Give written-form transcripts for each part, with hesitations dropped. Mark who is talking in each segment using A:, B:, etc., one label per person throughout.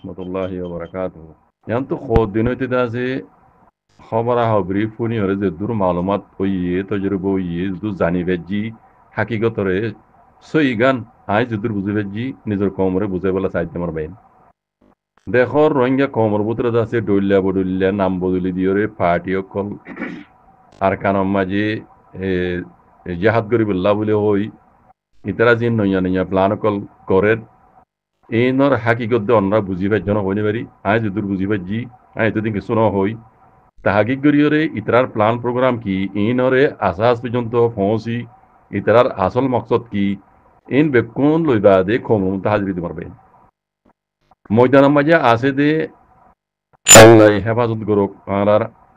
A: রহমতুল্লাহি ওয়া বারাকাতুহু। yan to khodinoite da se khabara habri funi hore je dur malumat oye tajruba oye du jani veji hakikatore soigan ai judur buzi veji nijor komore buze bela saite mar bain দেখো রোহিঙ্গা কমর ভিতরে আছে ডইল্লা বডুল্লা নাম বদলি দিওরে party অকল আর কানম মাঝে জাহাদ গরিবুল্লাহ বলে হই ইতারা জিন নইয়া নইয়া প্লান অকল করে এইনর হাকিগত অনরা বুঝিবার জন্য হইনে পারি আই যদুর বুঝিবার জি আই এতদিন কিছু ন হই তা হাকিক গরিয়রে ইতারার প্লান প্রোগ্রাম কি এইনরে আসাস পর্যন্ত পৌঁছি ইতারার আসল মকসদ কি ইন বেকুন লইবা দে খমরুম তাহাজরি দিতে পারবে ময়দানের মাঝে আছে দে আল্লাহ হেফাজত করুক আর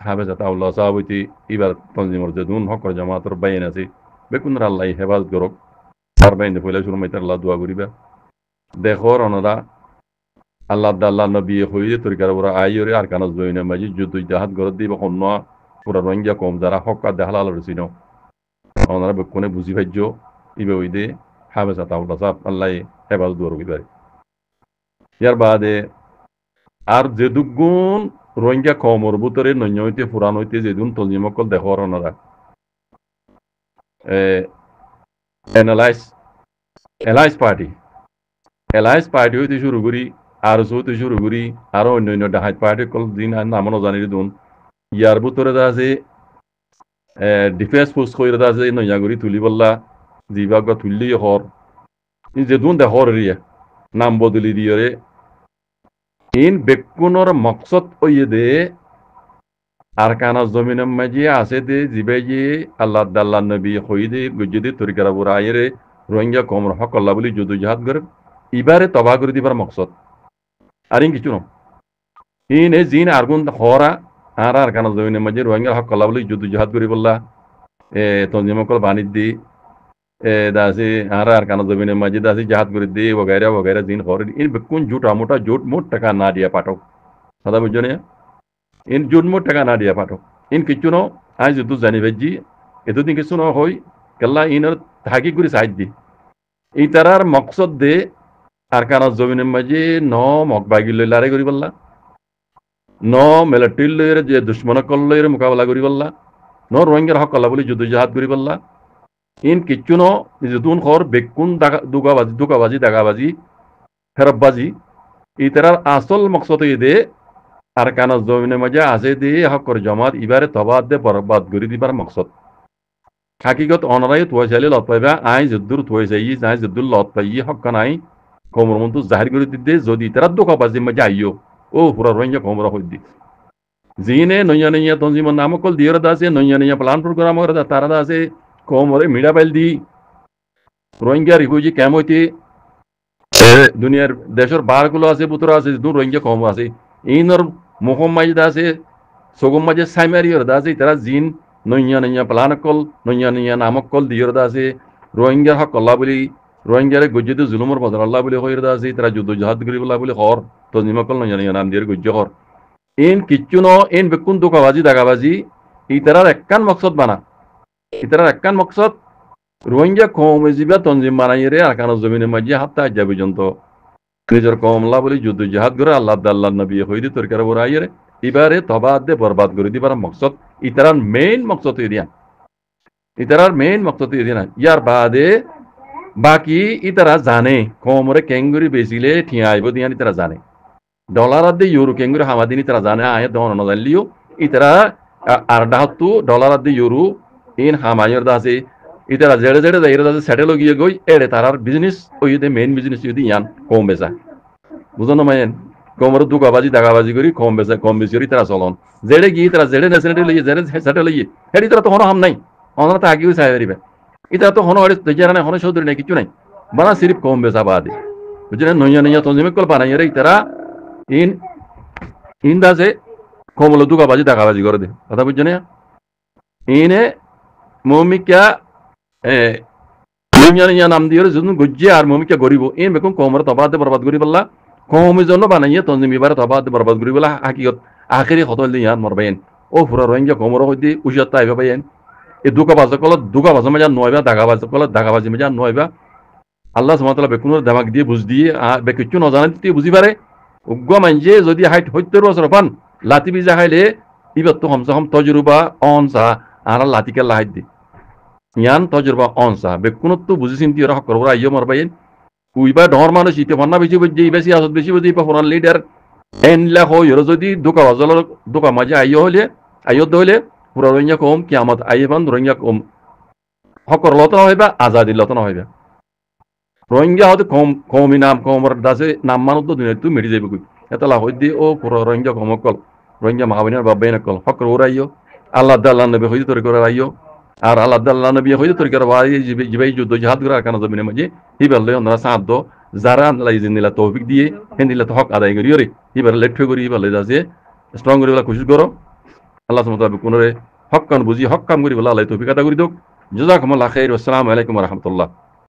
A: হাফেজাত আল্লাহ সাহাবতি এবার তনজিমর যে দুন হকর জামাতর বাইন আছে বেকুন আল্লাহ হেফাজত করুক আর বাইন পয়লা শুরু মাইতার আল্লাহ দোয়া করিবা দেখর অনরা আল্লাহ আল্লাহ নবী হইয়ে তরিকার ওরা আইরে আর কানজ বইনে মাঝে যুদ্ধ জাহাদ গরদ দিবা অন্য পুরা রোহিঙ্গা কম যারা হক দেখাল রসিন ওনারা বেকুনে বুঝি ভাজ্য ইবে ওই দে হাফেজাত আল্লাহ সাহাব আল্লাহ হেফাজত দোয়া করিবারে ইয়ার বাদে আর যে দুগুণ রোহিঙ্গা কমর ভিতরে নন্য হইতে পুরান হইতে যেদুন তলজিমকল দেখর ওনারা এলাইস পার্টি হইতে শুরু করি আর হইতে শুরু করি আরো অন্যান্য ডাহাত পার্টি কল দিন নামনো জানি দুন ইয়ার ভিতরে আছে ডিফেন্স ফোর্স কইরা আছে নয়াগুড়ি তুলি বললা জিবাগ তুললি হর যেদুন দেখর রিয়া নাম বদলি দিয়রে ইন বেকুনর মকসদ ওইয়ে দে আর কানা জমিনের মাঝে আছে দে জিবে যে আল্লাহ দাল্লাহ নবী হই দে গুজে তরিকার বুড়া আইরে রোহিঙ্গা কমর হক আল্লাহ বলি যদু জাহাদ করে ইবারে তবা করে দিবার মকসদ আর ইন কিছু ন ইন এ জিন আরগুন হরা আর কানা জমিনের মাঝে রোহিঙ্গা হক আল্লাহ বলি যদু জাহাদ করি বললা তঞ্জিমকল বাণিজ্যি দাসে আর কানা জমিনের মাঝে দাসে জাহাদ করে দে वगैरह জিন হরে ইন বেকুন জুটা মোটা জুট মোট টাকা না দিয়া পাঠক সাদা বুঝনে ইন জুট মোট টাকা না দিয়া পাঠক ইন কিছু ন আই যদু জানি ভেজি এতদিন কিছু ন হই কেল্লা ইনর থাকি করে সাইড দি এই তারার মকসদ দে আর কানা জমিনের মাঝে ন মকবাগি লই লড়াই করি বললা ন মিলিটারি লইরে যে দুশ্মন কল লইরে মোকাবেলা করি বললা ন রোহিঙ্গার হক আল্লাহ বলি যদু জাহাদ করি বললা ইন কিচ্ছু ন যদুন খর বেকুন দুকাবাজি দাগাবাজি ফেরববাজি ইতারার আসল মকসদ দে আর কানা জমিনের মাঝে আছে দে হকর জমাত ইবারে তবাদ দে বরবাদ করে দিবার মকসদ হাকিগত অনরাই তুয়া চাইলে লত পাইবা আই যদ্দুর তুয়া চাই আই যদ্দুর লত পাই হক নাই কমর মন্তু জাহির করে দিতে যদি ইতারা দুকাবাজি মাঝে আইও ও পুরা রোহিঙ্গা কমরা হই দি জিনে নইয়া নইয়া তঞ্জিমন নামকল দিয়র দাসে নইয়া নইয়া প্লান প্রোগ্রাম করে তারা দাসে কমরে মিডা পাইল দি রোহিঙ্গা রিফিউজি ক্যাম্প হইতে দুনিয়ার দেশের বারগুলো আছে পুত্র আছে দু রোহিঙ্গা কম আছে ইনর মুখম মাঝে আছে সগম মাঝে সাইমারিয়র আছে তারা জিন নইয়া নইয়া প্লান কল নইয়া নইয়া নামক কল দিয়র আছে রোহিঙ্গার হক আল্লাহ বলি রোহিঙ্গারে গজ্জিত জুলুমর বদর আল্লাহ বলি হইর আছে তারা যুদ্ধ জাহাদ করি বলা বলি হর তো নিমকল নইয়া নইয়া নাম দিয়ে গজ্জ হর ইন কিচ্ছু ন ইন বেকুন দোকাবাজি দাগাবাজি ইতারার একখান মকসদ বানা ইতারার একখান মকসদ রোহিঙ্গা কমে জিবা তঞ্জিম বানাইরে আর কানা জমিনের মাঝে হাত্তা আজ্জা পর্যন্ত নিজের কমলা বলি যুদ্ধ জাহাদ করে আল্লাহ আল্লাহ নবী হইদি তরকার বড় আইরে এবারে তবাদ দে বরবাদ করে দিবার মকসদ ইতারার মেইন মকসদ দিয়া ইতারার মেইন মকসদ দিয়া না ইয়ার বাদে বাকি ইতারা জানে কমরে কেঙ্গুরি বেচিলে ঠিয়া আইব দিয়া ইতারা জানে ডলার দিয়ে ইউরো কেঙ্গুরি হামাদিন ইতারা জানে আয় দন নজানলিও ইতারা আর ডাহতু ডলার দিয়ে ইউরো ইন হামায়র দাসে ইতারা জেড়ে জেড়ে যাইরে দাসে সেটেল গিয়ে গই এড়ে তারার বিজনেস ওই দে মেইন বিজনেস যদি ইয়ান কম বেচা বুঝনো মায়েন কমর দুকাবাজি দাগাবাজি করি কম বেশি করি তারা চলন জেড়ে গিয়ে তারা জেড়ে নেসেটে লইয়ে জেড়ে সেটেল লইয়ে হেডি তারা তো হনো হাম নাই অনরা তো আগেও চাই পারিবে ইতারা তো হনো হড়ে তেজারা নাই হনো চৌধুরী নাই কিছু নাই বানা সিরিফ কম বেচা বাদে বুঝলেন নইয়া নইয়া তঞ্জিমে কল বানাইরে ইতারা ইন দাসে কমল দুকাবাজি দাগাবাজি করে দে কথা বুঝছেন ইনে মমিকা নাম দিয়ে যদি গজ্জে আর মমিকা গরিব ইন বেকুন কমর তবাদ বরবাদ করি বললা কমের জন্য বানাইয়ে তঞ্জিম এবারে তবাদ বরবাদ করি বলা হাকিগত আখেরি হতল দিয়ে ইয়ান মরবাইন ও পুরা রোহিঙ্গা কমর হইতে উজিয়াত আইবা বাইন এই দুকাবাজ মজা নয়বা দাগাবাজি মজা নয়বা আল্লাহ সুবহানাহু ওয়া তাআলা বেকুনের দামাক দিয়ে বুঝ দিয়ে বেকিচ্ছু নজানাতে বুঝি পারে উগ্র মানছে যদি 70 বছর পান লাতি বিজা খাইলে ইবার তো কমসে কম তজরুবা অনসা আর লাতিকে লাহাই দি ইয়ান তজরুবা অনসা বেকুনত তো বুঝি চিন্তি ওরা হক করবো আইয় মারবাইন উইবা ডর মানুষ ইতে ফন্না বেশি বুঝি বেশি আসত বেশি বুঝি ফরান লিডার এনলা হই ওরা যদি দোকা বাজার দোকা মাঝে আইয় হলে আইয়ত হলে পুরা রোহিঙ্গা কম কিয়ামত আইবান রোহিঙ্গা কম হকর লত হইবা আজাদি লত হইবা রোহিঙ্গা হতে কমি নাম কমর দাসে নাম মানত দুনিয়া তুই মেডি যাইব কই এতলা হই দি ও পুরা রোহিঙ্গা কমকল রোহিঙ্গা মাহাবিনার বাবাইনা কল হকর ওরাইও আল্লাহ দাল্লাহ নবী হইতে তরি করে আইও আর আল্লাহ দাল্লাহ নবী হইতে তরি করে বাই জিবাই যুদ্ধ জিহাদ করে কানা জমিনে মাঝে হিবাল লই ওনারা সাহায্য যারা লাই জিনিলা তৌফিক দিয়ে হেন্দিলা তো হক আদায় করি রে হিবার লেট্ঠে করি হিবার লই যাচ্ছে স্ট্রং করে কোশিশ করো আল্লাহ সুবহানাহু কোনরে হক কান বুঝি হক কাম করি বলা আল্লাহ তৌফিক আদা করি দোক জাযাকুমুল্লাহ খাইর ওয়া আসসালামু আলাইকুম ওয়া রাহমাতুল্লাহ